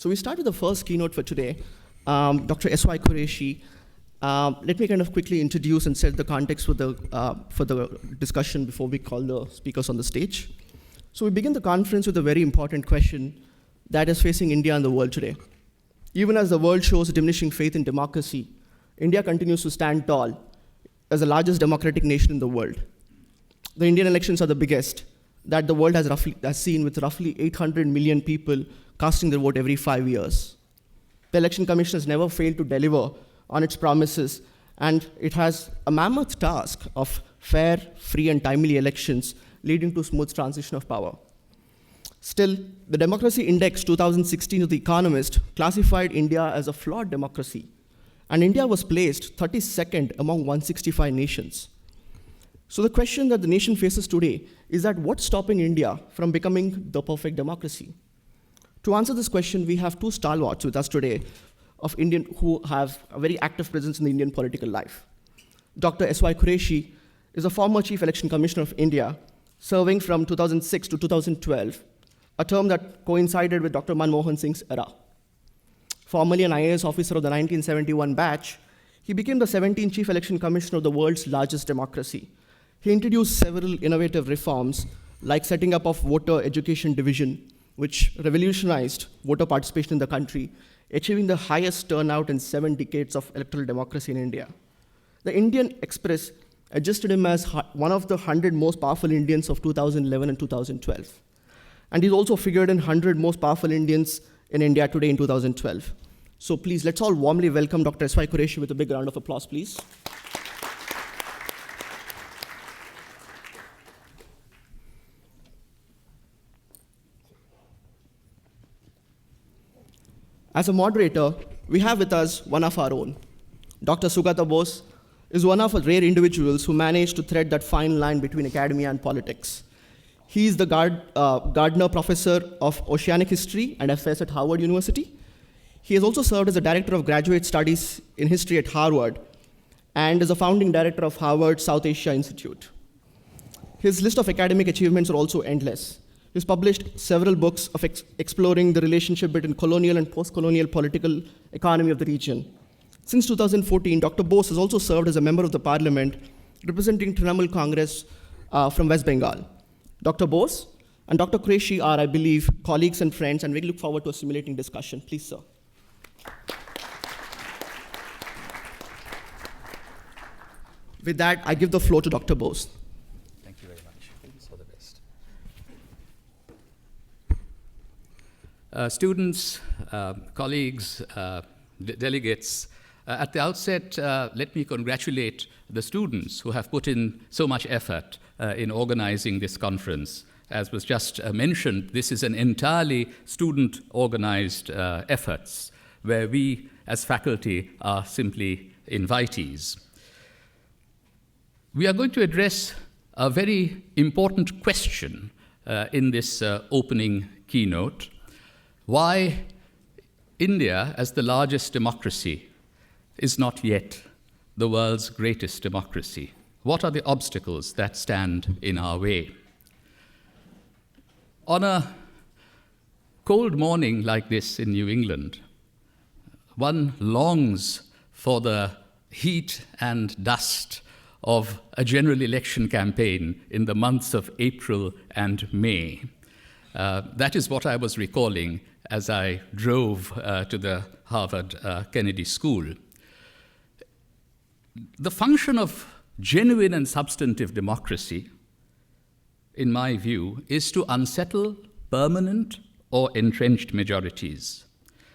So we start with the first keynote for today, Dr. S.Y. Quraishi. Let me kind of quickly introduce and set the context for the discussion before we call the speakers on the stage. So we begin the conference with a very important question that is facing India and the world today. Even as the world shows diminishing faith in democracy, India continues to stand tall as the largest democratic nation in the world. The Indian elections are the biggest that the world has seen, with roughly 800 million people casting their vote every 5 years. The Election Commission has never failed to deliver on its promises, and it has a mammoth task of fair, free, and timely elections leading to smooth transition of power. Still, the Democracy Index 2016 of The Economist classified India as a flawed democracy, and India was placed 32nd among 165 nations. So the question that the nation faces today is that what's stopping India from becoming the perfect democracy? To answer this question, we have two stalwarts with us today of Indian who have a very active presence in the Indian political life. Dr. S.Y. Quraishi is a former Chief Election Commissioner of India, serving from 2006 to 2012, a term that coincided with Dr. Manmohan Singh's era. Formerly an IAS officer of the 1971 batch, he became the 17th Chief Election Commissioner of the world's largest democracy. He introduced several innovative reforms, like setting up of voter education division, which revolutionized voter participation in the country, achieving the highest turnout in 7 decades of electoral democracy in India. The Indian Express adjusted him as one of the 100 most powerful Indians of 2011 and 2012. And he's also figured in 100 most powerful Indians in India today in 2012. So please, let's all warmly welcome Dr. S.Y. Quraishi with a big round of applause, please. As a moderator, we have with us one of our own. Dr. Sugata Bose is one of the rare individuals who managed to thread that fine line between academia and politics. He is the Gardner Professor of Oceanic History and Affairs at Harvard University. He has also served as a Director of Graduate Studies in History at Harvard and is a founding director of Harvard South Asia Institute. His list of academic achievements are also endless. He's published several books of exploring the relationship between colonial and post-colonial political economy of the region. Since 2014, Dr. Bose has also served as a member of the parliament representing Trinamool Congress from West Bengal. Dr. Bose and Dr. Quraishi are, I believe, colleagues and friends, and we look forward to a stimulating discussion. Please, sir. With that, I give the floor to Dr. Bose. Thank you very much. All the best. Students, colleagues, delegates, at the outset, let me congratulate the students who have put in so much effort in organizing this conference. As was just mentioned, this is an entirely student-organized efforts, where we as faculty are simply invitees. We are going to address a very important question in this opening keynote: why India, as the largest democracy, is not yet the world's greatest democracy. What are the obstacles that stand in our way? On a cold morning like this in New England, one longs for the heat and dust of a general election campaign in the months of April and May. That is what I was recalling as I drove to the Harvard Kennedy School. The function of genuine and substantive democracy, in my view, is to unsettle permanent or entrenched majorities.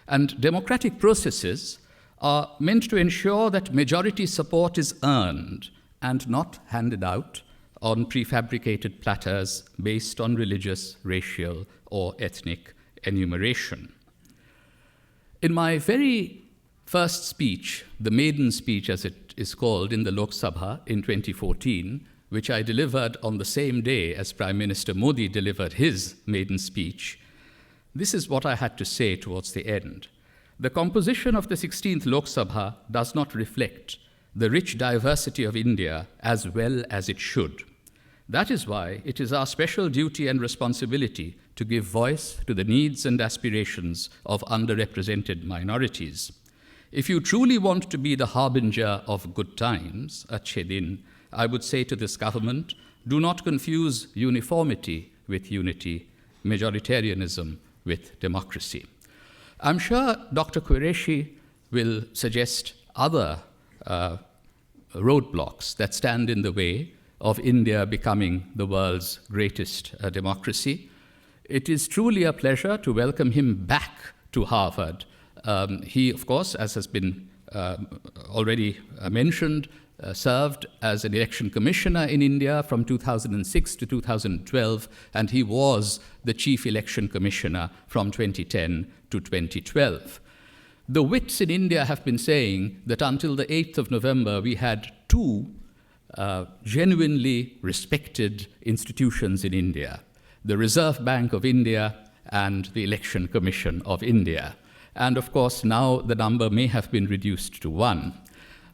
And democratic processes are meant to ensure that majority support is earned and not handed out on prefabricated platters based on religious, racial, or ethnic enumeration. In my very first speech, the maiden speech as it is called in the Lok Sabha in 2014, which I delivered on the same day as Prime Minister Modi delivered his maiden speech, this is what I had to say towards the end. The composition of the 16th Lok Sabha does not reflect the rich diversity of India as well as it should. That is why it is our special duty and responsibility to give voice to the needs and aspirations of underrepresented minorities. If you truly want to be the harbinger of good times, अच्छे दिन, I would say to this government, do not confuse uniformity with unity, majoritarianism with democracy. I'm sure Dr. Quraishi will suggest other roadblocks that stand in the way of India becoming the world's greatest democracy. It is truly a pleasure to welcome him back to Harvard. He, of course, as has been already mentioned, served as an election commissioner in India from 2006 to 2012, and he was the chief election commissioner from 2010 to 2012. The wits in India have been saying that until the 8th of November, we had two genuinely respected institutions in India, the Reserve Bank of India and the Election Commission of India. And of course, now the number may have been reduced to one.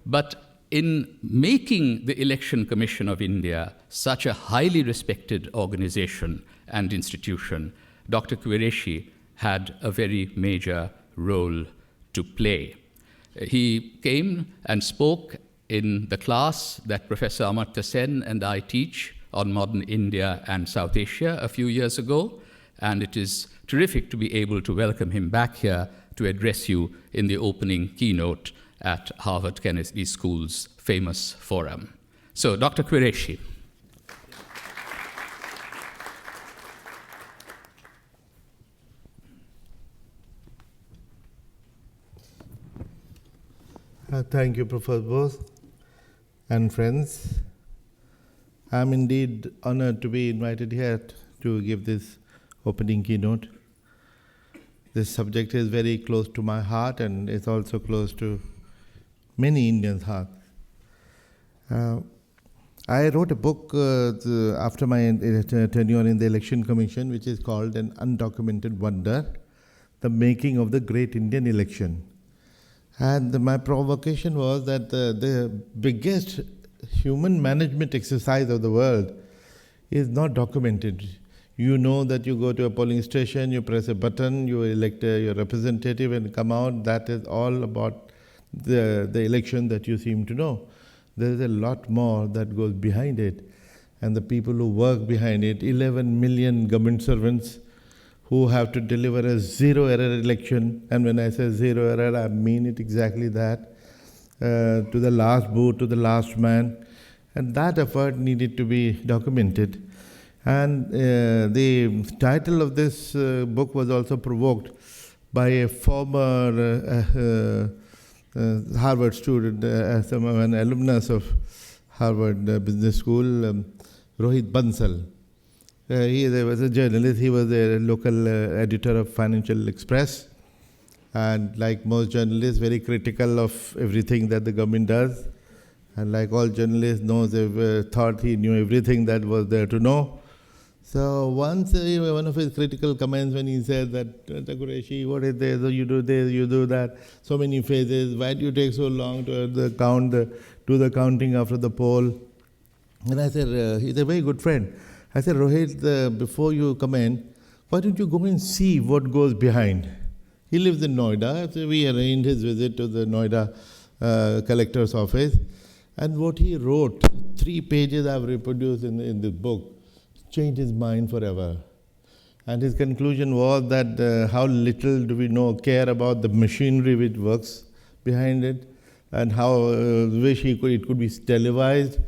But in making the Election Commission of India such a highly respected organization and institution, Dr. Quraishi had a very major role to play. He came and spoke in the class that Professor Amartya Sen and I teach on modern India and South Asia a few years ago, and it is terrific to be able to welcome him back here to address you in the opening keynote at Harvard Kennedy School's famous forum. So, Dr. Quraishi. Thank you, Professor Bose and friends. I'm indeed honored to be invited here to give this opening keynote. This subject is very close to my heart and it's also close to many Indians' hearts. I wrote a book after my tenure in the Election Commission, which is called An Undocumented Wonder, The Making of the Great Indian Election. And my provocation was that the biggest human management exercise of the world is not documented. You know that you go to a polling station, you press a button, you elect your representative and come out. That is all about the election that you seem to know. There is a lot more that goes behind it. And the people who work behind it, 11 million government servants who have to deliver a zero-error election. And when I say zero error, I mean it exactly that, to the last booth, to the last man. And that effort needed to be documented. And the title of this book was also provoked by a former Harvard student, an alumnus of Harvard Business School, Rohit Bansal. He was a journalist. He was a local editor of Financial Express. And like most journalists, very critical of everything that the government does. And like all journalists, thought he knew everything that was there to know. So once, one of his critical comments when he said that, Quraishi, what is this, you do this, you do that, so many phases, why do you take so long to do the counting after the poll? And I said, he's a very good friend. I said, Rohit, before you comment, why don't you go and see what goes behind? He lives in Noida, so we arranged his visit to the Noida collector's office. And what he wrote, 3 pages I've reproduced in this book, changed his mind forever. And his conclusion was that how little do we care about the machinery which works behind it, and how wish it could be televised.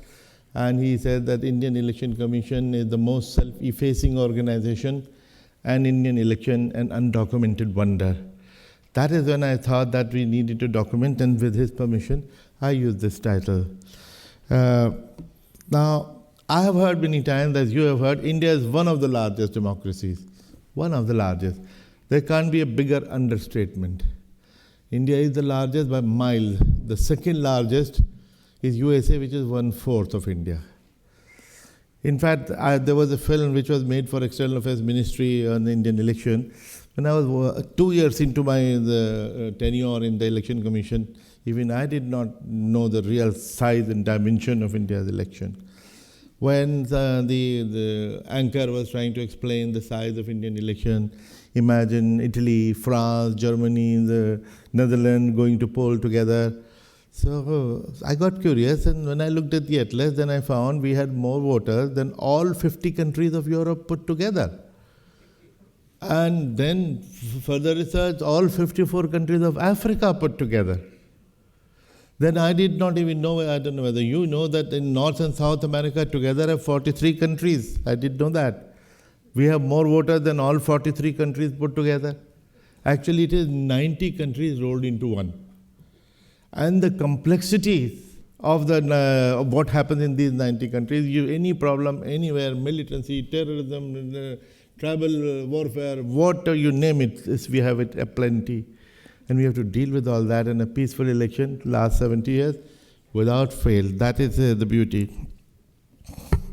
And he said that Indian Election Commission is the most self-effacing organization, and Indian election an undocumented wonder. That is when I thought that we needed to document, and with his permission, I used this title. Now, I have heard many times, as you have heard, India is one of the largest democracies. One of the largest. There can't be a bigger understatement. India is the largest by miles. The second largest is USA, which is 1/4 of India. In fact, there was a film which was made for External Affairs Ministry on the Indian election. When I was 2 years into my tenure in the Election Commission, even I did not know the real size and dimension of India's election. When the anchor was trying to explain the size of Indian election, imagine Italy, France, Germany, the Netherlands going to poll together. So I got curious, and when I looked at the atlas, then I found we had more voters than all 50 countries of Europe put together. And then further research, all 54 countries of Africa put together. Then I did not even know, I don't know whether you know that in North and South America together have 43 countries. I did know that. We have more voters than all 43 countries put together. Actually, it is 90 countries rolled into one. And the complexities of what happens in these 90 countries, any problem anywhere, militancy, terrorism, tribal warfare, what you name it, we have it aplenty. And we have to deal with all that in a peaceful election, last 70 years, without fail. That is the beauty.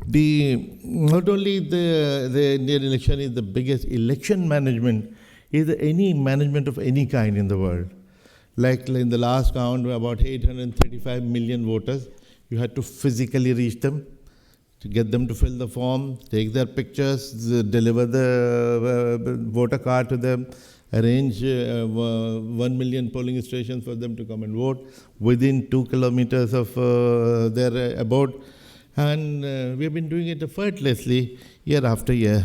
Not only the Indian election is the biggest election management, is any management of any kind in the world. Like in the last count, about 835 million voters. You had to physically reach them, to get them to fill the form, take their pictures, deliver the voter card to them, arrange 1 million polling stations for them to come and vote within 2 kilometers of their abode. And we have been doing it effortlessly year after year.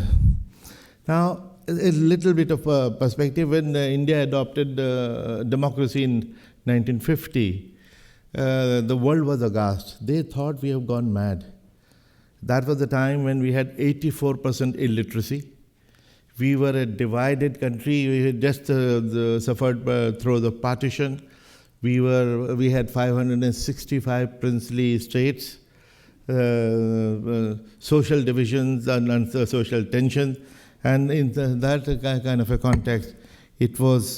Now, a little bit of a perspective. When India adopted democracy in 1950, the world was aghast. They thought we have gone mad. That was the time when we had 84% illiteracy. We were a divided country. We had just suffered through the partition. We had 565 princely states, social divisions and social tensions. And in that kind of a context, it was,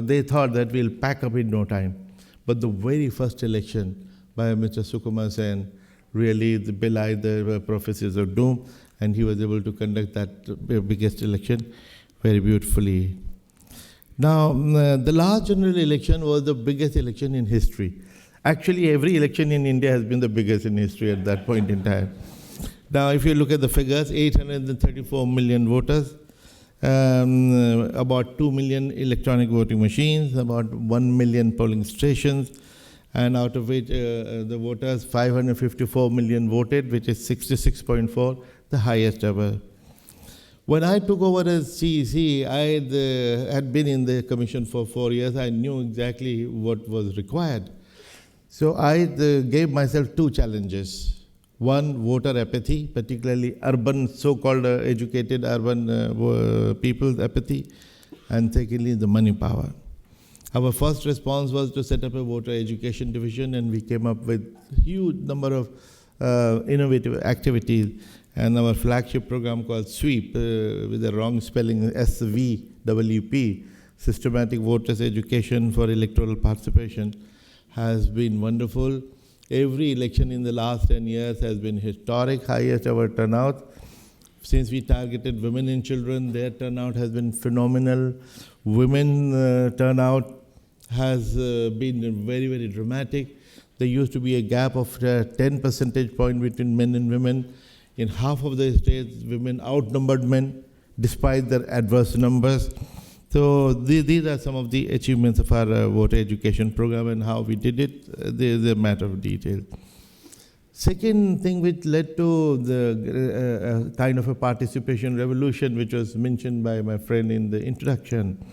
they thought that we'll pack up in no time. But the very first election by Mr. Sukumar Sen really belied the prophecies of doom, and he was able to conduct that biggest election very beautifully. Now, the last general election was the biggest election in history. Actually, every election in India has been the biggest in history at that point in time. Now, if you look at the figures, 834 million voters, about 2 million electronic voting machines, about 1 million polling stations, and out of which the voters, 554 million voted, which is 66.4, the highest ever. When I took over as CEC, I had been in the commission for 4 years. I knew exactly what was required. So I gave myself 2 challenges. One, voter apathy, particularly urban, so-called educated urban people's apathy, and secondly, the money power. Our first response was to set up a voter education division, and we came up with a huge number of innovative activities. And our flagship program called SWEEP, with the wrong spelling, SVWP, Systematic Voters Education for Electoral Participation, has been wonderful. Every election in the last 10 years has been historic, highest ever turnout. Since we targeted women and children, their turnout has been phenomenal. Women turnout has been very, very dramatic. There used to be a gap of 10 percentage point between men and women. In half of the states, women outnumbered men, despite their adverse numbers. So these are some of the achievements of our voter education program, and how we did it. There's a matter of detail. Second thing which led to the kind of a participation revolution, which was mentioned by my friend in the introduction,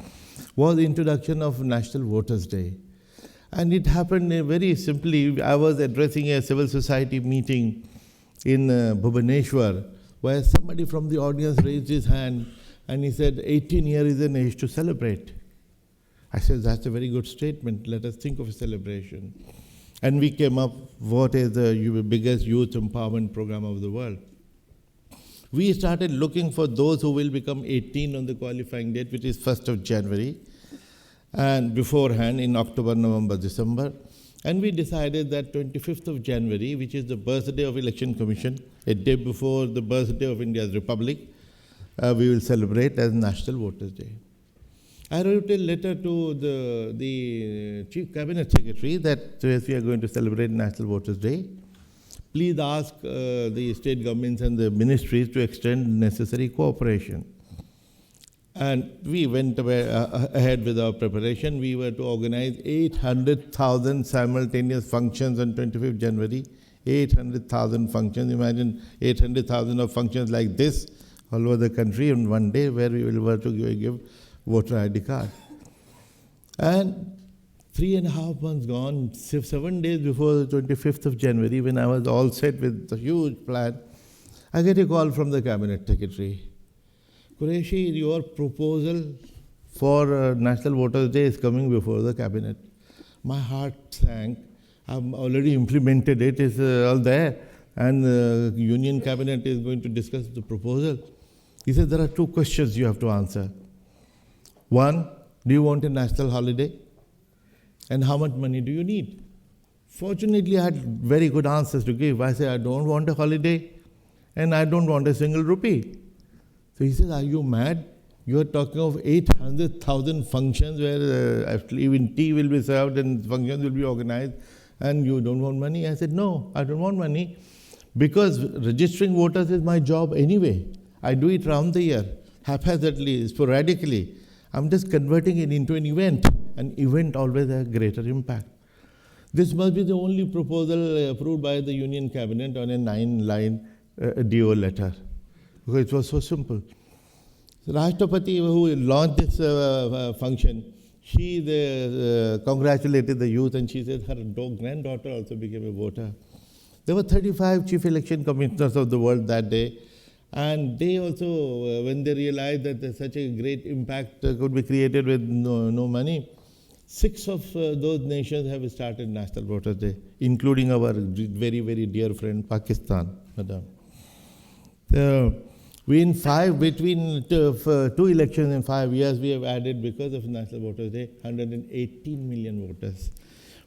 was the introduction of National Voters' Day. And it happened very simply. I was addressing a civil society meeting in Bhubaneswar, where somebody from the audience raised his hand and he said, 18 years is an age to celebrate. I said, that's a very good statement. Let us think of a celebration. And we came up, what is the biggest youth empowerment program of the world? We started looking for those who will become 18 on the qualifying date, which is 1st of January, and beforehand in October, November, December. And we decided that 25th of January, which is the birthday of Election Commission, a day before the birthday of India's Republic, we will celebrate as National Voters' Day. I wrote a letter to the Chief Cabinet Secretary that we are going to celebrate National Voters' Day. please ask the state governments and the ministries to extend necessary cooperation. And we went ahead with our preparation. We were to organize 800,000 simultaneous functions on 25th January. 800,000 functions. Imagine 800,000 of functions like this all over the country in one day, where we were to give voter ID card. And 3.5 months gone, 7 days before the 25th of January, when I was all set with a huge plan, I get a call from the cabinet secretary. Quraishi, your proposal for National Voters' Day is coming before the cabinet. My heart sank. I've already implemented it. It's all there. And the Union Cabinet is going to discuss the proposal. He said, there are 2 questions you have to answer. One, do you want a national holiday? And how much money do you need? Fortunately, I had very good answers to give. I said, I don't want a holiday, and I don't want a single rupee. So he says, are you mad? You are talking of 800,000 functions where even tea will be served and functions will be organized, and you don't want money? I said, no, I don't want money, because registering voters is my job anyway. I do it round the year, haphazardly, sporadically. I'm just converting it into an event. An event always has a greater impact. This must be the only proposal approved by the Union Cabinet on a 9-line DO letter, because it was so simple. The Rashtrapati, who launched this function, she congratulated the youth, and she said her granddaughter also became a voter. There were 35 chief election commissioners of the world that day, and they also, when they realized that such a great impact could be created with no money, 6 of those nations have started National Voters' Day, including our very, very dear friend Pakistan, madam. Between 2 elections in 5 years, we have added, because of National Voters' Day, 118 million voters,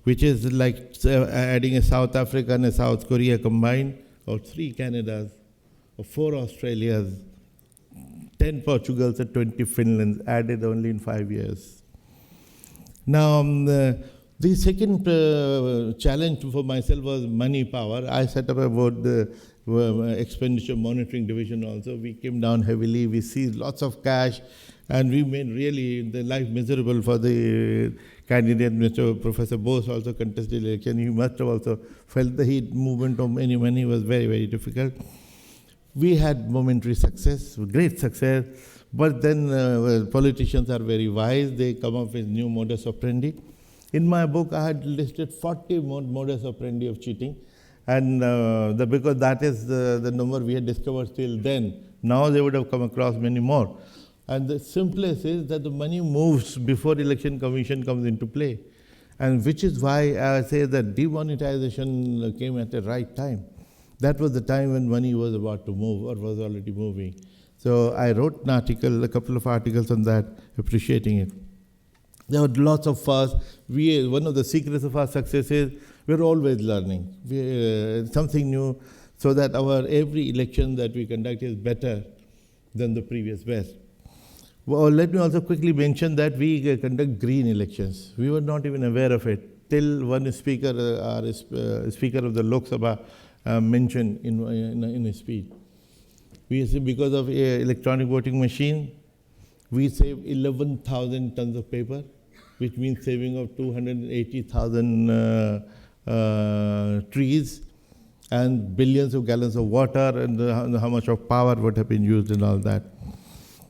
which is like adding a South Africa and a South Korea combined, or 3 Canadas, or 4 Australias, 10 Portugals, and 20 Finlands, added only in 5 years. Now, the second challenge for myself was money power. I set up a expenditure monitoring division also. We came down heavily. We seized lots of cash, and we made really the life miserable for the candidate. Mr. Professor Bose also contested election. He must have also felt the heat. Movement of any money was very, very difficult. We had momentary success, great success. But then politicians are very wise. They come up with new modus operandi. In my book, I had listed 40 modus operandi of cheating. And because that is the number we had discovered till then. Now they would have come across many more. And the simplest is that the money moves before election commission comes into play. And which is why I say that demonetization came at the right time. That was the time when money was about to move, or was already moving. So I wrote an article, a couple of articles on that, appreciating it. There were lots of fuss. One of the secrets of our success is we're always learning. Something new, so that our every election that we conduct is better than the previous best. Well, let me also quickly mention that we conduct green elections. We were not even aware of it till one speaker, speaker of the Lok Sabha, mentioned in his speech. We say because of electronic voting machine, we save 11,000 tons of paper, which means saving of 280,000 trees, and billions of gallons of water, and how much of power would have been used and all that.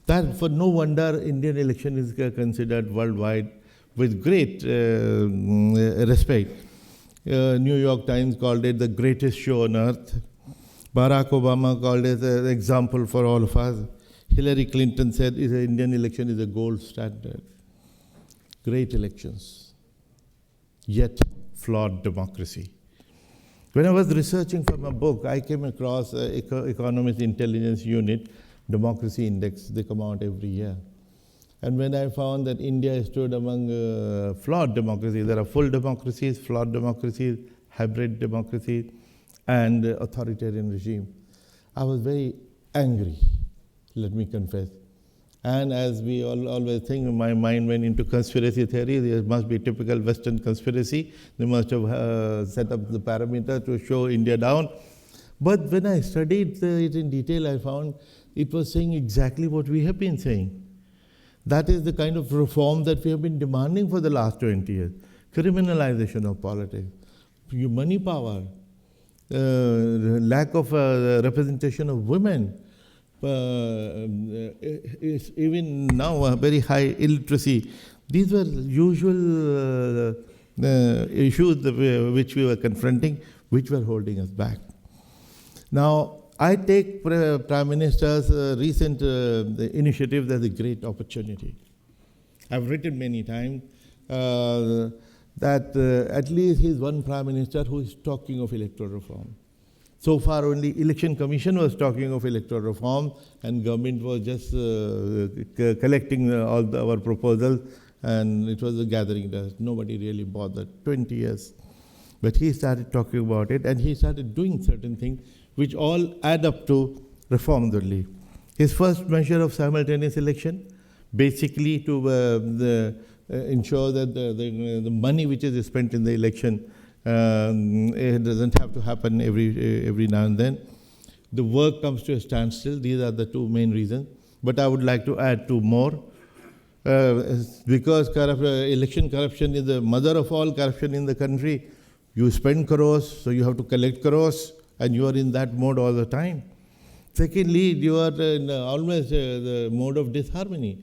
That, for no wonder, Indian election is considered worldwide with great respect. New York Times called it the greatest show on earth. Barack Obama called it an example for all of us. Hillary Clinton said the Indian election is a gold standard. Great elections, yet flawed democracy. When I was researching for my book, I came across Economist Intelligence Unit Democracy Index. They come out every year. And when I found that India stood among flawed democracies, there are full democracies, flawed democracies, hybrid democracies, and authoritarian regime, I was very angry, let me confess. And as we always think, my mind went into conspiracy theory. There must be typical Western conspiracy. They must have set up the parameter to show India down. But when I studied it in detail, I found it was saying exactly what we have been saying. That is the kind of reform that we have been demanding for the last 20 years. Criminalization of politics, money power, lack of representation of women, even now very high illiteracy. These were usual issues which we were confronting, which were holding us back. Now, I take Prime Minister's recent initiative as a great opportunity. I've written many times that at least he's one Prime Minister who is talking of electoral reform. So far, only Election Commission was talking of electoral reform, and government was just collecting all our proposals, and it was a gathering dust. Nobody really bothered. 20 years. But he started talking about it, and he started doing certain things which all add up to reforms only. His first measure of simultaneous election, basically to ensure that the money which is spent in the election it doesn't have to happen every now and then. The work comes to a standstill. These are the two main reasons. But I would like to add two more. Because election corruption is the mother of all corruption in the country. You spend crores, so you have to collect crores, and you are in that mode all the time. Secondly, you are in always the mode of disharmony.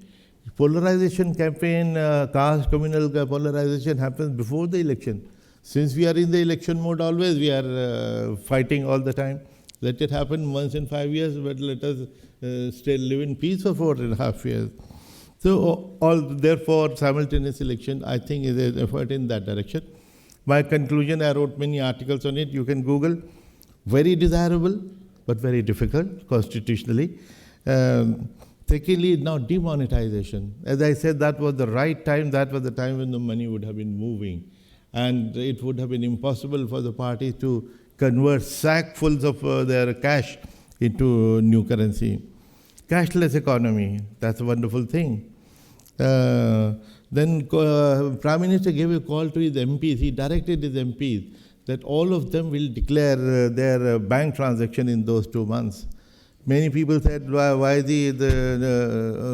Polarization campaign, caste, communal polarization happens before the election. Since we are in the election mode always, we are fighting all the time. Let it happen once in 5 years, but let us still live in peace for 4.5 years. So, therefore, simultaneous election, I think, is an effort in that direction. My conclusion, I wrote many articles on it. You can Google. Very desirable, but very difficult constitutionally. Secondly, now demonetization. As I said, that was the right time. That was the time when the money would have been moving. And it would have been impossible for the party to convert sackfuls of their cash into new currency. Cashless economy, that's a wonderful thing. Then Prime Minister gave a call to his MPs. He directed his MPs that all of them will declare their bank transaction in those 2 months. Many people said, why is he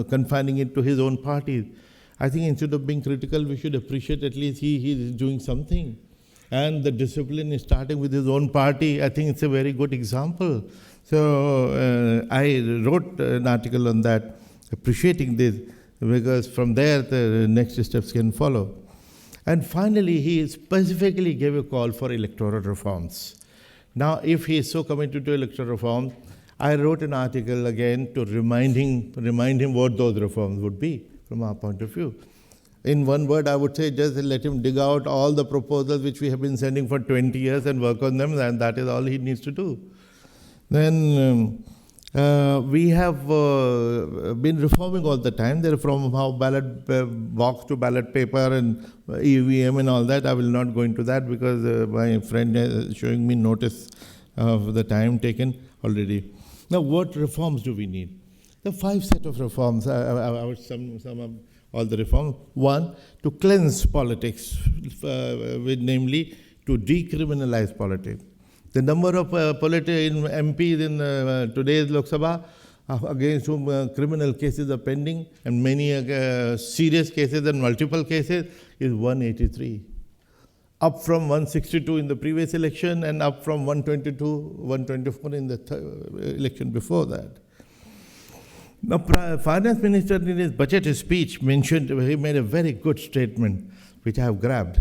confining it to his own party? I think instead of being critical, we should appreciate at least he is doing something. And the discipline is starting with his own party. I think it's a very good example. So I wrote an article on that, appreciating this, because from there the next steps can follow. And finally, he specifically gave a call for electoral reforms. Now, if he is so committed to electoral reform, I wrote an article again to remind him what those reforms would be from our point of view. In one word, I would say just let him dig out all the proposals which we have been sending for 20 years and work on them, and that is all he needs to do. Then we have been reforming all the time. They're from how ballot box to ballot paper and EVM and all that. I will not go into that because my friend is showing me notice of the time taken already. Now, what reforms do we need? The 5 set of reforms. I would sum up all the reforms. 1, to cleanse politics, namely to decriminalize politics. The number of MPs in today's Lok Sabha against whom criminal cases are pending and many serious cases and multiple cases is 183. Up from 162 in the previous election and up from 122, 124 in the election before that. Now, Finance Minister in his budget speech he made a very good statement, which I have grabbed.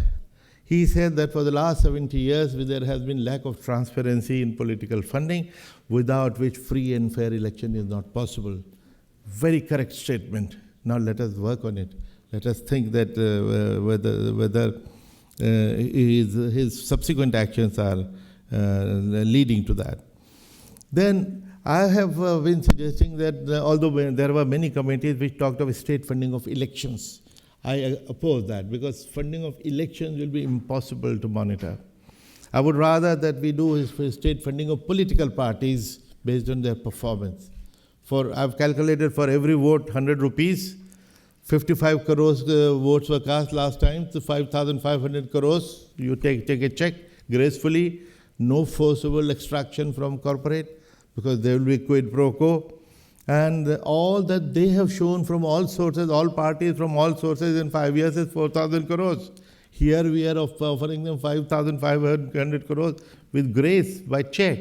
He said that for the last 70 years, there has been lack of transparency in political funding, without which free and fair election is not possible. Very correct statement. Now let us work on it. Let us think that whether his subsequent actions are leading to that. Then I have been suggesting that although there were many committees which talked of state funding of elections, I oppose that because funding of elections will be impossible to monitor. I would rather that we do state funding of political parties based on their performance. I've calculated for every vote 100 rupees. 55 crores votes were cast last time, so 5,500 crores. You take a check gracefully, no forcible extraction from corporate, because there will be quid pro quo. And all that they have shown from all sources, all parties from all sources in 5 years is 4,000 crores. Here we are offering them 5,500 crores with grace by check.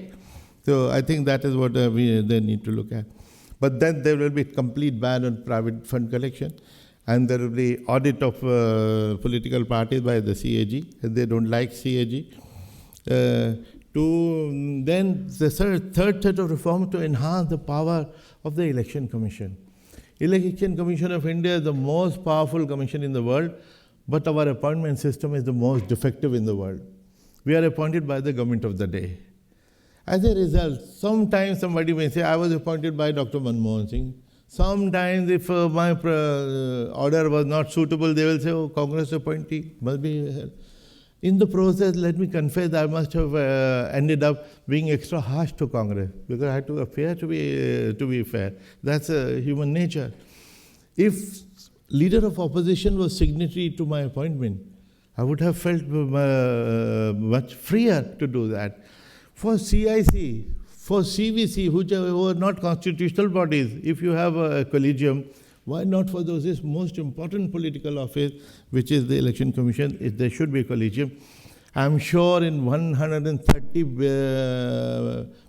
So I think that is what they need to look at. But then there will be complete ban on private fund collection, and there will be audit of political parties by the CAG. They don't like CAG. Then the third set of reforms to enhance the power of the Election Commission. Election Commission of India is the most powerful commission in the world, but our appointment system is the most defective in the world. We are appointed by the government of the day. As a result, sometimes somebody may say, I was appointed by Dr. Manmohan Singh. Sometimes if my order was not suitable, they will say, oh, Congress appointee must be. In the process, let me confess, I must have ended up being extra harsh to Congress, because I had to appear to be fair. That's human nature. If leader of opposition was signatory to my appointment, I would have felt much freer to do that. For CIC, for CVC, which are not constitutional bodies, if you have a collegium, why not for those most important political office, which is the Election Commission? There should be a collegium. I'm sure in 130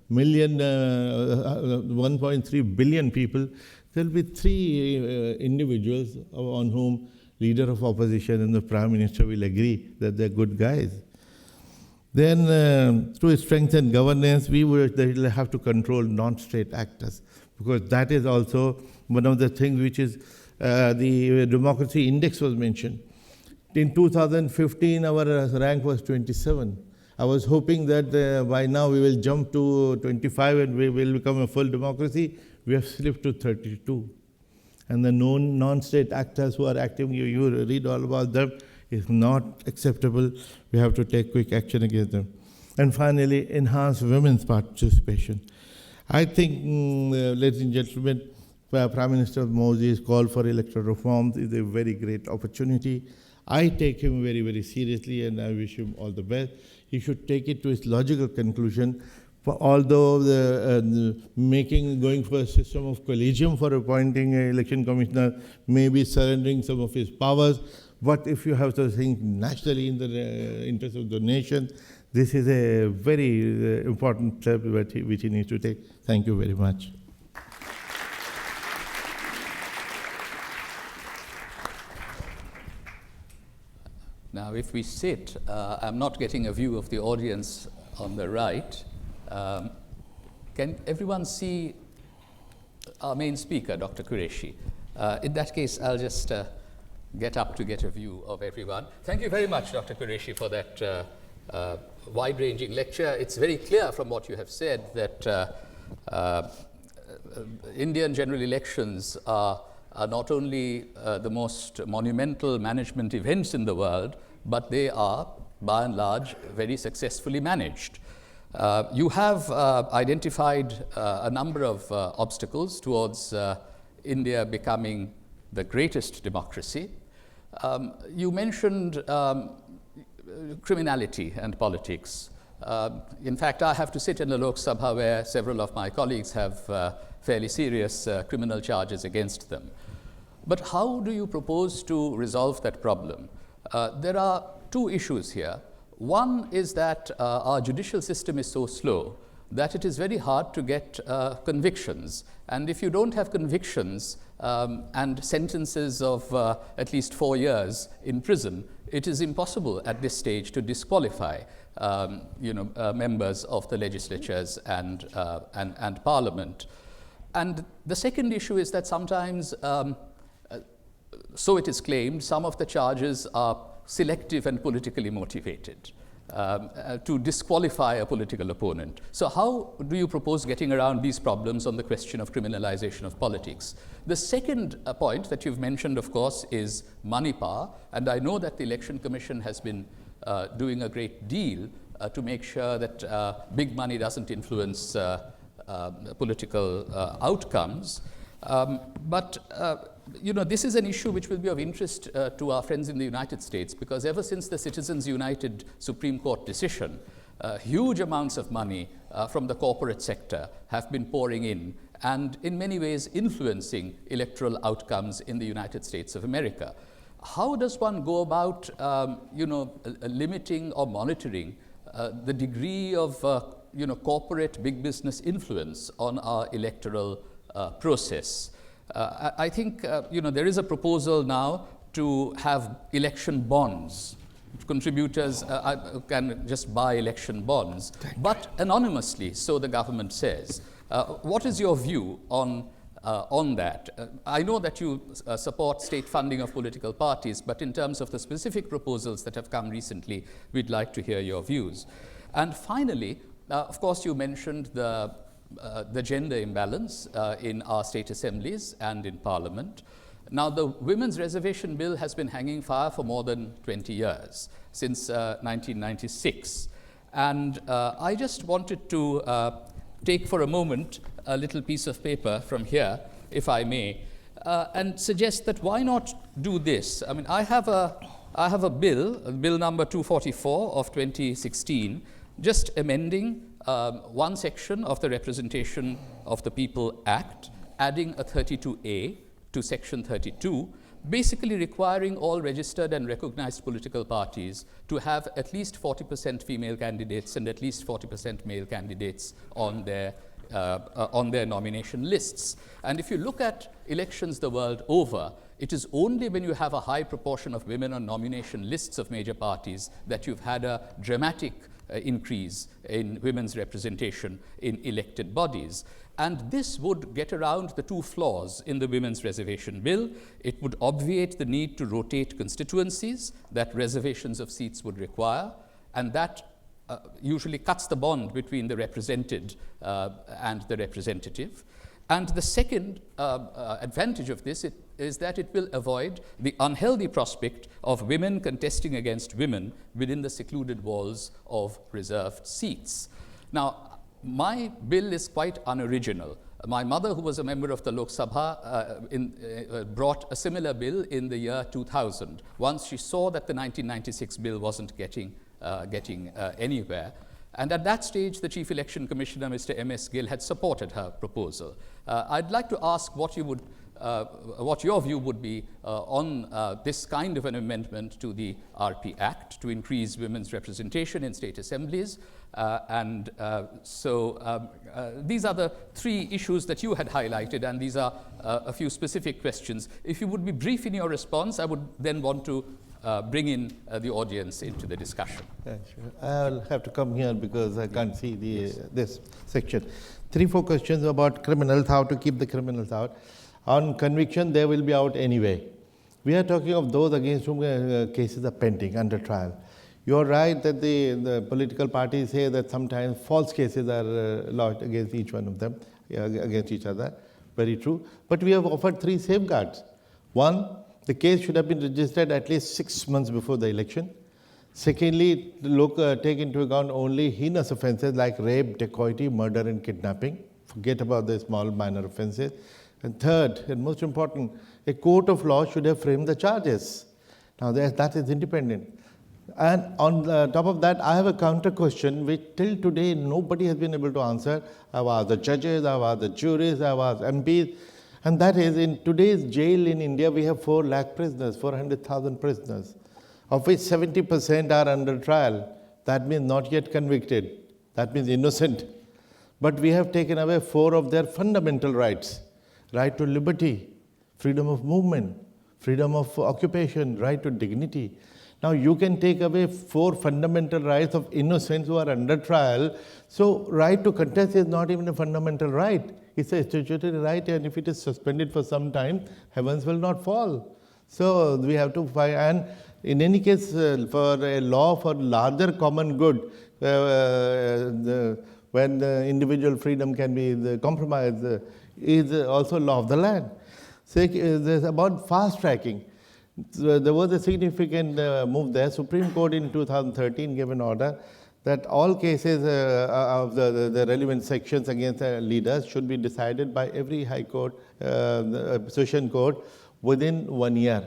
million, 1.3 billion people, there will be 3 individuals on whom leader of opposition and the Prime Minister will agree that they're good guys. Then, to strengthen governance, they will have to control non-state actors, because that is also one of the things which is the democracy index was mentioned. In 2015, our rank was 27. I was hoping that by now we will jump to 25 and we will become a full democracy. We have slipped to 32. And the non-state actors who are acting, you read all about them, is not acceptable. We have to take quick action against them. And finally, enhance women's participation. I think, ladies and gentlemen, Prime Minister Modi's call for electoral reforms is a very great opportunity. I take him very, very seriously, and I wish him all the best. He should take it to its logical conclusion. Although going for a system of collegium for appointing an election commissioner may be surrendering some of his powers, but if you have to think nationally in the interest of the nation, this is a very important step which he needs to take. Thank you very much. Now, if we sit, I'm not getting a view of the audience on the right. Can everyone see our main speaker, Dr. Quraishi? In that case, I'll just get up to get a view of everyone. Thank you very much, Dr. Quraishi, for that wide-ranging lecture. It's very clear from what you have said that Indian general elections are not only the most monumental management events in the world, but they are, by and large, very successfully managed. You have identified a number of obstacles towards India becoming the greatest democracy. You mentioned criminality and politics. In fact, I have to sit in the Lok Sabha where several of my colleagues have fairly serious criminal charges against them. But how do you propose to resolve that problem? There are 2 issues here. One is that our judicial system is so slow that it is very hard to get convictions. And if you don't have convictions and sentences of at least 4 years in prison, it is impossible at this stage to disqualify members of the legislatures and parliament. And the second issue is that sometimes, so it is claimed, some of the charges are selective and politically motivated to disqualify a political opponent. So how do you propose getting around these problems on the question of criminalization of politics? The second point that you've mentioned, of course, is money power. And I know that the Election Commission has been doing a great deal to make sure that big money doesn't influence outcomes. This is an issue which will be of interest to our friends in the United States, because ever since the Citizens United Supreme Court decision, huge amounts of money from the corporate sector have been pouring in and in many ways influencing electoral outcomes in the United States of America. How does one go about limiting or monitoring the degree of corporate big business influence on our electoral process? I think there is a proposal now to have election bonds. Contributors can just buy election bonds, but anonymously, so the government says. What is your view on that? I know that you support state funding of political parties, but in terms of the specific proposals that have come recently, we'd like to hear your views. And finally, of course, you mentioned the gender imbalance in our state assemblies and in Parliament. Now, the Women's Reservation Bill has been hanging fire for more than 20 years, since 1996. And I just wanted to take for a moment a little piece of paper from here, if I may, and suggest that why not do this? I mean, I have a bill number 244 of 2016, just amending one section of the Representation of the People Act, adding a 32A to section 32, basically requiring all registered and recognized political parties to have at least 40% female candidates and at least 40% male candidates on their nomination lists. And if you look at elections the world over, it is only when you have a high proportion of women on nomination lists of major parties that you've had a dramatic increase in women's representation in elected bodies. And this would get around the two flaws in the Women's Reservation Bill. It would obviate the need to rotate constituencies that reservations of seats would require, and that usually cuts the bond between the represented and the representative. And the second advantage of this is that it will avoid the unhealthy prospect of women contesting against women within the secluded walls of reserved seats. Now, my bill is quite unoriginal. My mother, who was a member of the Lok Sabha, brought a similar bill in the year 2000, once she saw that the 1996 bill wasn't getting anywhere. And at that stage, the Chief Election Commissioner, Mr. M.S. Gill, had supported her proposal. I'd like to ask what your view would be on this kind of an amendment to the RP Act to increase women's representation in state assemblies. So these are the three issues that you had highlighted, and these are a few specific questions. If you would be brief in your response, I would then want to bring in the audience into the discussion. Yeah, sure. I'll have to come here because I can't see this section. 3-4 questions about criminals, how to keep the criminals out. On conviction, they will be out anyway. We are talking of those against whom cases are pending under trial. You are right that the political parties say that sometimes false cases are lodged against each one of them, against each other. Very true. But we have offered 3 safeguards. One, the case should have been registered at least 6 months before the election. Secondly, take into account only heinous offenses like rape, dacoity, murder, and kidnapping. Forget about the small minor offenses. And third, and most important, a court of law should have framed the charges. Now, that is independent. And on top of that, I have a counter question which till today nobody has been able to answer. I've asked the judges, I've asked the juries, I've asked MPs. And that is, in today's jail in India, we have 4 lakh prisoners, 400,000 prisoners, of which 70% are under trial. That means not yet convicted. That means innocent. But we have taken away 4 of their fundamental rights. Right to liberty, freedom of movement, freedom of occupation, right to dignity. Now, you can take away 4 fundamental rights of innocents who are under trial. So, right to contest is not even a fundamental right. It's a statutory right, and if it is suspended for some time, heavens will not fall. So, we have to find, and in any case, for a law for larger common good, when the individual freedom can be compromised, is also law of the land. So, there's about fast tracking. So there was a significant move there. Supreme Court in 2013 gave an order that all cases of the relevant sections against leaders should be decided by every High Court, Session Court within 1 year.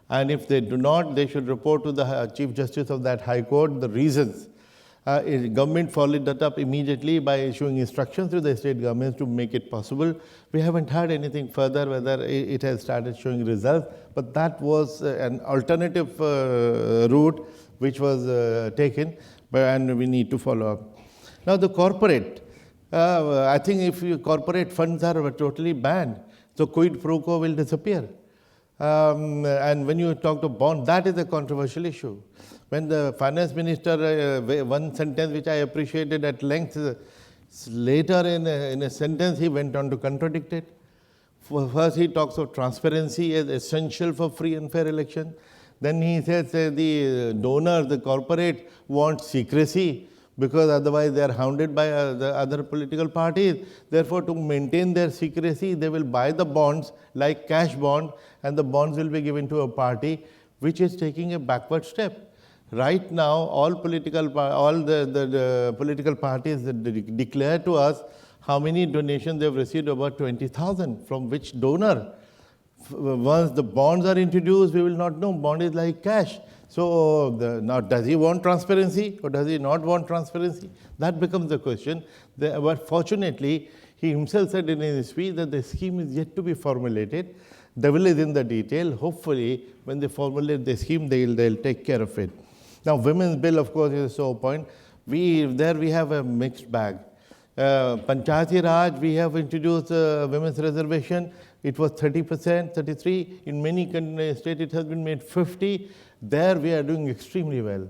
And if they do not, they should report to the Chief Justice of that High Court the reasons. Government followed that up immediately by issuing instructions to the state governments to make it possible. We haven't heard anything further whether it has started showing results, but that was an alternative route which was taken, and we need to follow up. Now the corporate, I think if corporate funds are totally banned, so quid pro quo will disappear. And when you talk to bond, that is a controversial issue. When the finance minister, one sentence which I appreciated at length, later in a sentence he went on to contradict it. First he talks of transparency as essential for free and fair election. Then he says the donor, the corporate wants secrecy because otherwise they are hounded by the other political parties. Therefore, to maintain their secrecy, they will buy the bonds like cash bond, and the bonds will be given to a party which is taking a backward step. Right now, all the political parties declare to us how many donations they have received, about 20,000, from which donor. Once the bonds are introduced, we will not know. Bond is like cash. So now, does he want transparency or does he not want transparency? That becomes the question. But fortunately, he himself said in his speech that the scheme is yet to be formulated. Devil is in the detail. Hopefully, when they formulate the scheme, they'll take care of it. Now, women's bill, of course, is a sore point. We have a mixed bag. Panchayati Raj, we have introduced women's reservation. It was 30%, 33%. In many states, it has been made 50%. There, we are doing extremely well.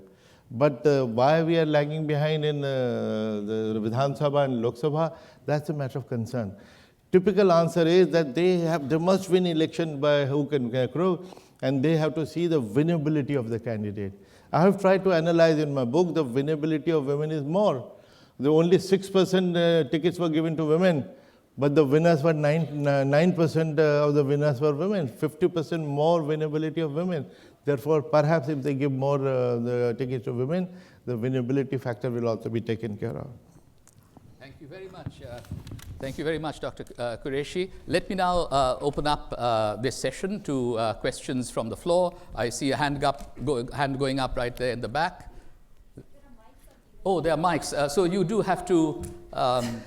But why we are lagging behind in the Vidhan Sabha and Lok Sabha, that's a matter of concern. Typical answer is that they must win election by hook and crook, and they have to see the winnability of the candidate. I have tried to analyze in my book the winnability of women is more. The only 6% tickets were given to women, but the winners were 9% of the winners were women, 50% more winnability of women. Therefore, perhaps if they give more the tickets to women, the winnability factor will also be taken care of. Thank you very much. Thank you very much, Dr. Quraishi. Let me now open up this session to questions from the floor. I see a hand going up right there in the back. Oh, there are mics. So you do have to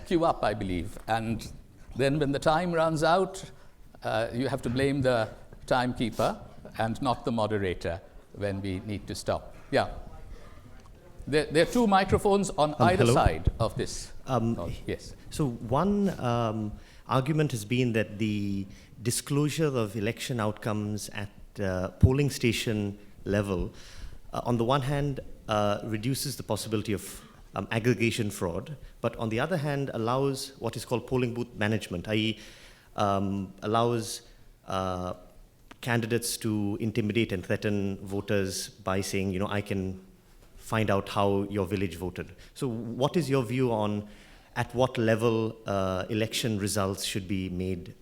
queue up, I believe. And then when the time runs out, you have to blame the timekeeper and not the moderator when we need to stop. Yeah. There are two microphones on either side of this. Yes. So one argument has been that the disclosure of election outcomes at polling station level, on the one hand, reduces the possibility of aggregation fraud, but on the other hand, allows what is called polling booth management, i.e. Allows candidates to intimidate and threaten voters by saying, I can find out how your village voted. So what is your view on at what level election results should be made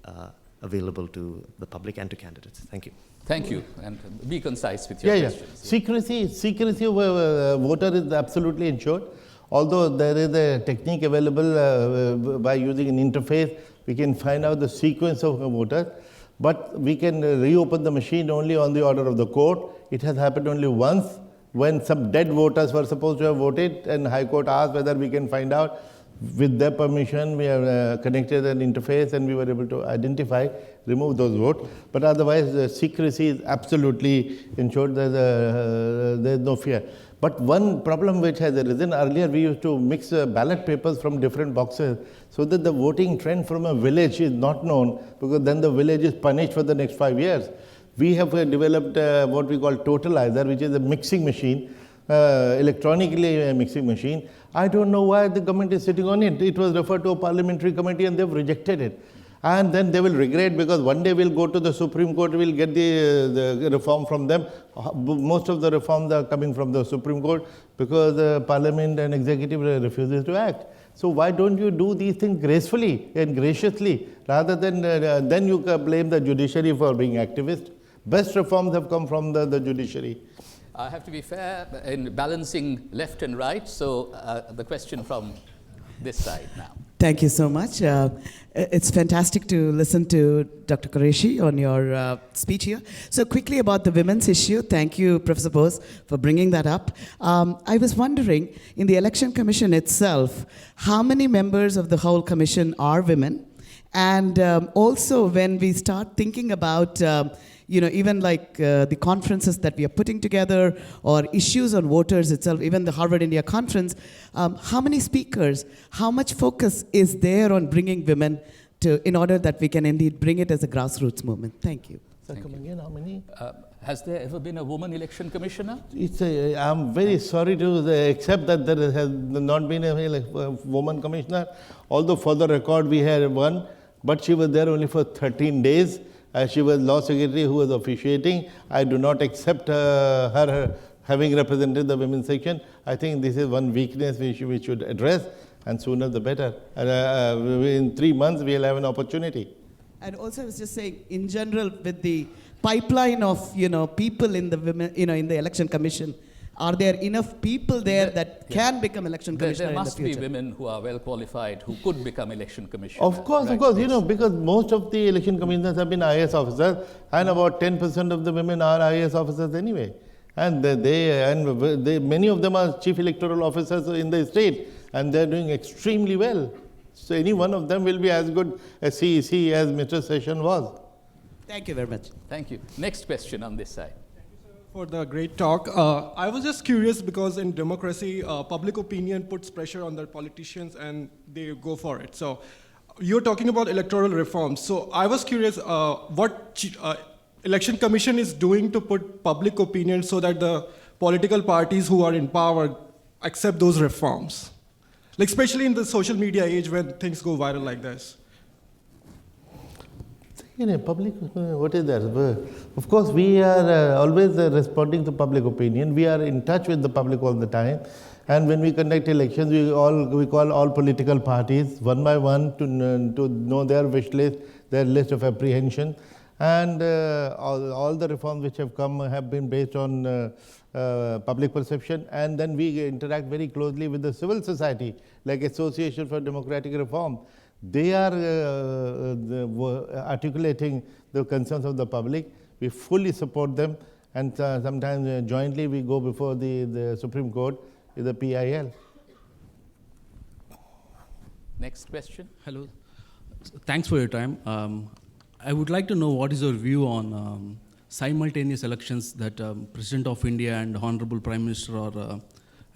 available to the public and to candidates? Thank you. Thank you, and be concise with your questions. Secrecy of a voter is absolutely ensured. Although there is a technique available by using an interface, we can find out the sequence of a voter, but we can reopen the machine only on the order of the court. It has happened only once when some dead voters were supposed to have voted, and High Court asked whether we can find out. With their permission, we have connected an interface and we were able to remove those votes. But otherwise, secrecy is absolutely ensured. There's no fear. But one problem which has arisen, earlier we used to mix ballot papers from different boxes so that the voting trend from a village is not known, because then the village is punished for the next 5 years. We have developed what we call totalizer, which is a mixing machine, electronically a mixing machine. I don't know why the government is sitting on it. It was referred to a parliamentary committee and they've rejected it. And then they will regret, because one day we'll go to the Supreme Court, we'll get the reform from them. Most of the reforms are coming from the Supreme Court because the Parliament and Executive refuses to act. So why don't you do these things gracefully and graciously, rather than then you blame the judiciary for being activist? Best reforms have come from the judiciary. I have to be fair in balancing left and right, so the question from this side now. Thank you so much. It's fantastic to listen to Dr. Quraishi on your speech here. So quickly about the women's issue, thank you, Professor Bose, for bringing that up. I was wondering, in the Election Commission itself, how many members of the whole commission are women? And also, when we start thinking about even like the conferences that we are putting together or issues on voters itself, even the Harvard India Conference, how many speakers, how much focus is there on bringing women in order that we can indeed bring it as a grassroots movement? Thank you. Come again, how many? Has there ever been a woman election commissioner? I'm very sorry to accept that there has not been a woman commissioner, although for the record we had one, but she was there only for 13 days. She was law secretary who was officiating. I do not accept her having represented the women's section. I think this is one weakness we should address, and sooner the better. In 3 months, we'll have an opportunity. And also, I was just saying, in general, with the pipeline of people in the women, in the election commission, are there enough people there that can become election commissioner in the future? There must be women who are well qualified who could become election commissioner. Of course, because most of the election commissioners have been IAS officers, and about 10% of the women are IAS officers anyway. And many of them are chief electoral officers in the state, and they're doing extremely well. So any one of them will be as good a CEC as Mr. Session was. Thank you very much. Thank you. Next question on this side. For the great talk. I was just curious because in democracy, public opinion puts pressure on the politicians and they go for it. So you're talking about electoral reforms. So I was curious what election commission is doing to put public opinion so that the political parties who are in power accept those reforms. Like especially in the social media age when things go viral like this. Public, what is that? Of course, we are always responding to public opinion. We are in touch with the public all the time. And when we conduct elections, we call all political parties one by one to know their wish list, their list of apprehension. And all the reforms which have come have been based on public perception. And then we interact very closely with the civil society, like Association for Democratic Reform. They are articulating the concerns of the public. We fully support them, and sometimes jointly we go before the Supreme Court with the PIL. Next question. Hello. Thanks for your time. I would like to know what is your view on simultaneous elections that President of India and Honorable Prime Minister are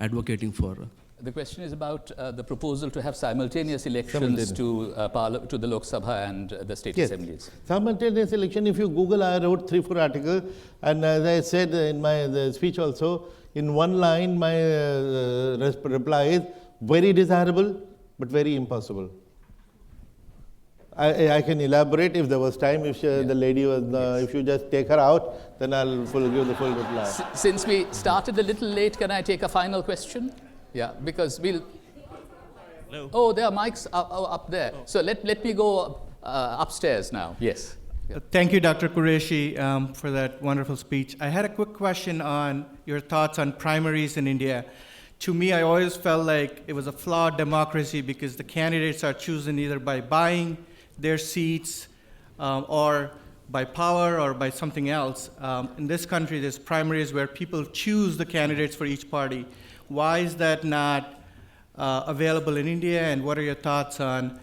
advocating for. The question is about the proposal to have simultaneous elections to the Lok Sabha and the state assemblies. Simultaneous election, if you Google, I wrote 3-4 articles, and as I said in my speech also, in one line my reply is very desirable but very impossible. I can elaborate if there was time, if the lady was, if you just take her out, then I'll give the full reply. Since we started a little late, can I take a final question? Yeah, because we'll... Hello. Oh, there are mics up there. Oh. So let me go upstairs now. Yes. Yeah. Thank you, Dr. Quraishi, for that wonderful speech. I had a quick question on your thoughts on primaries in India. To me, I always felt like it was a flawed democracy because the candidates are chosen either by buying their seats or by power or by something else. In this country, there's primaries where people choose the candidates for each party. Why is that not available in India, and what are your thoughts on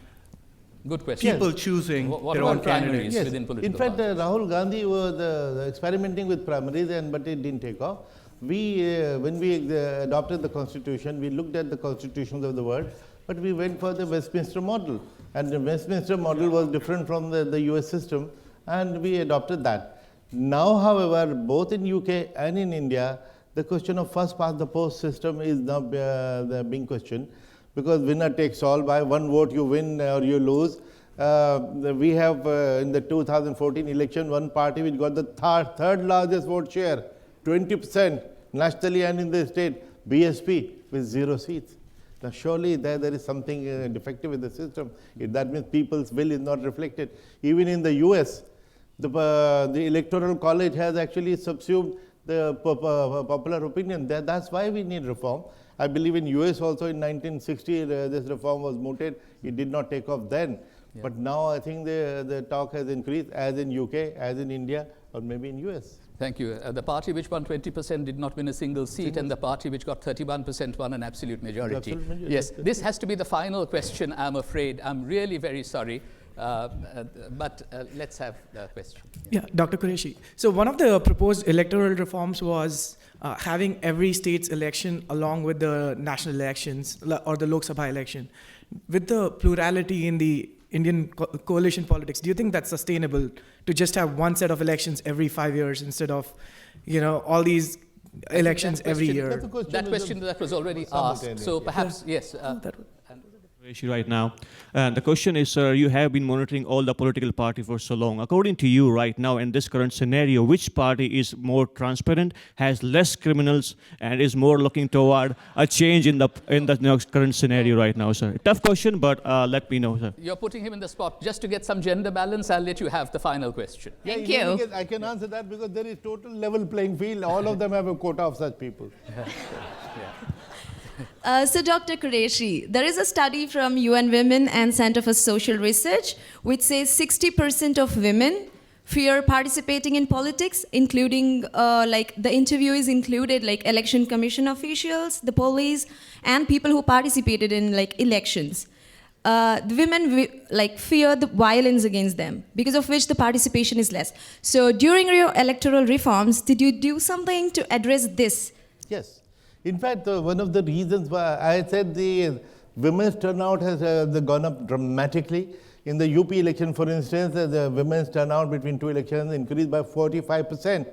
Good question. people choosing their own candidates? Yes. Within political In fact, parties? Rahul Gandhi was experimenting with primaries, but it didn't take off. When we adopted the constitution, we looked at the constitutions of the world, but we went for the Westminster model. And the Westminster model was different from the US system, and we adopted that. Now, however, both in UK and in India, the question of first past the post system is now being questioned, because winner takes all. By one vote you win or you lose. We have in the 2014 election one party which got the third largest vote share, 20% nationally and in the state, BSP, with 0 seats. Now surely there is something defective in the system. That means people's will is not reflected. Even in the US, the Electoral College has actually subsumed the popular opinion. That's why we need reform. I believe in US also in 1960 this reform was mooted. It did not take off then. Yeah. But now I think the talk has increased, as in UK, as in India, or maybe in US. Thank you. The party which won 20% did not win a single seat, and the party which got 31% won an absolute majority. Yes, this has to be the final question, I'm afraid. I'm really very sorry. But let's have the question. Yeah, Dr. Quraishi. So one of the proposed electoral reforms was having every state's election along with the national elections or the Lok Sabha election. With the plurality in the Indian coalition politics, do you think that's sustainable to just have one set of elections every 5 years instead of, all these elections every year? That question that was already asked. So perhaps, yes. Right now. And the question is, sir, you have been monitoring all the political parties for so long. According to you right now in this current scenario, which party is more transparent, has less criminals, and is more looking toward a change in the current scenario right now, sir? Tough question, but let me know, sir. You're putting him in the spot. Just to get some gender balance, I'll let you have the final question. Thank you. I can answer that because there is total level playing field. All of them have a quota of such people. So Dr. Quraishi, there is a study from UN Women and Center for Social Research which says 60% of women fear participating in politics, including like the interviewees included like election commission officials, the police, and people who participated in like elections. The women fear the violence against them, because of which the participation is less. So during your electoral reforms, did you do something to address this? Yes. In fact, one of the reasons why I said the women's turnout has gone up dramatically. In the UP election, for instance, the women's turnout between two elections increased by 45%.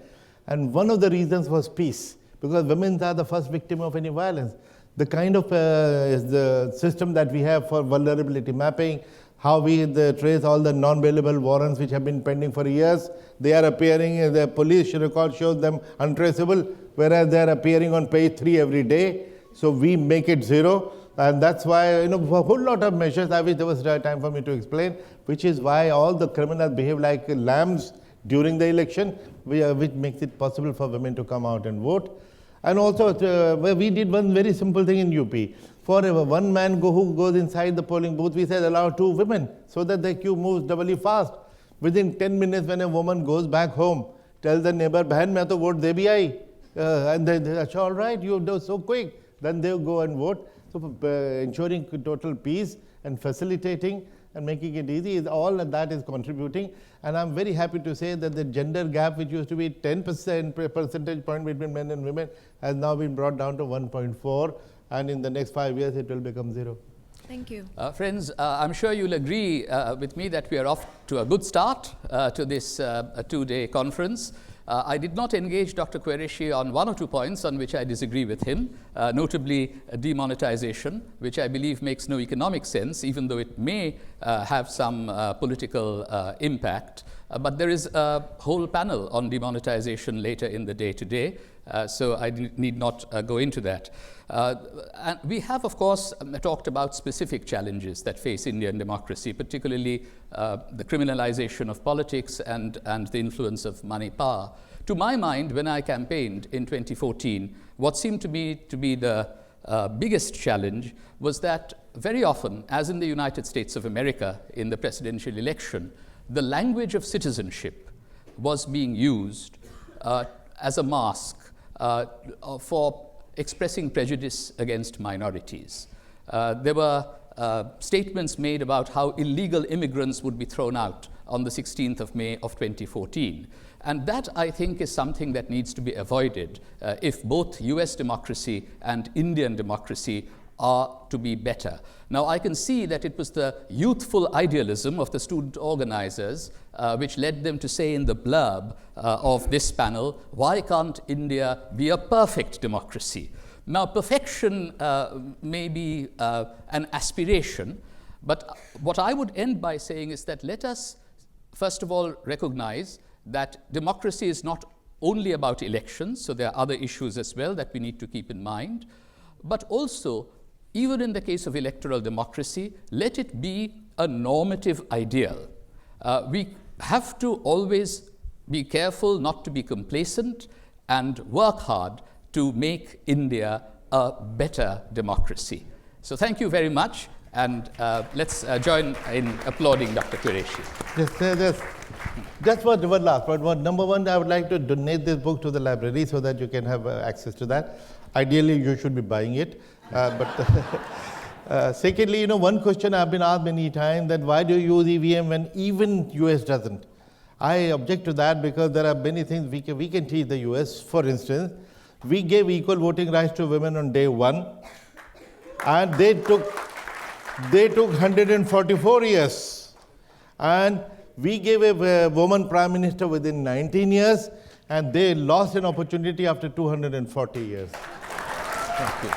And one of the reasons was peace, because women are the first victim of any violence. The kind of the system that we have for vulnerability mapping, how we trace all the non-bailable warrants which have been pending for years, they are appearing, the police record shows them untraceable, whereas they are appearing on page 3 every day. So we make it zero. And that's why, a whole lot of measures, I wish there was time for me to explain, which is why all the criminals behave like lambs during the election, which makes it possible for women to come out and vote. And also, we did one very simple thing in UP. For one man who goes inside the polling booth, we said allow 2 women, so that the queue moves doubly fast. Within 10 minutes, when a woman goes back home, tells the neighbor, "Bahan, main to vote de bhi aayi." And they're all right, you do so quick. Then they'll go and vote. So ensuring total peace and facilitating and making it easy, is all that is contributing. And I'm very happy to say that the gender gap, which used to be 10% percentage point between men and women, has now been brought down to 1.4. And in the next 5 years, it will become 0. Thank you. Friends, I'm sure you'll agree with me that we are off to a good start to this 2-day conference. I did not engage Dr. Quraishi on 1 or 2 points on which I disagree with him, notably demonetization, which I believe makes no economic sense, even though it may have some political impact. But there is a whole panel on demonetization later in the day today, so I need not go into that. And we have, of course, talked about specific challenges that face Indian democracy, particularly the criminalization of politics and the influence of money power. To my mind, when I campaigned in 2014, what seemed to me to be the biggest challenge was that very often, as in the United States of America in the presidential election, the language of citizenship was being used as a mask for expressing prejudice against minorities. There were statements made about how illegal immigrants would be thrown out on the 16th of May of 2014. And that, I think, is something that needs to be avoided if both US democracy and Indian democracy are to be better. Now, I can see that it was the youthful idealism of the student organizers which led them to say in the blurb of this panel, why can't India be a perfect democracy? Now, perfection may be an aspiration, but what I would end by saying is that let us, first of all, recognize that democracy is not only about elections, so there are other issues as well that we need to keep in mind, but also, even in the case of electoral democracy, let it be a normative ideal. We have to always be careful not to be complacent and work hard to make India a better democracy. So thank you very much, and let's join in applauding Dr. Quraishi. Just one last point. Number one, I would like to donate this book to the library so that you can have access to that. Ideally, you should be buying it. Secondly, one question I've been asked many times, that why do you use EVM when even US doesn't? I object to that because there are many things we can teach the US. For instance, we gave equal voting rights to women on day one, and they took 144 years. And we gave a woman prime minister within 19 years, and they lost an opportunity after 240 years. Thank you.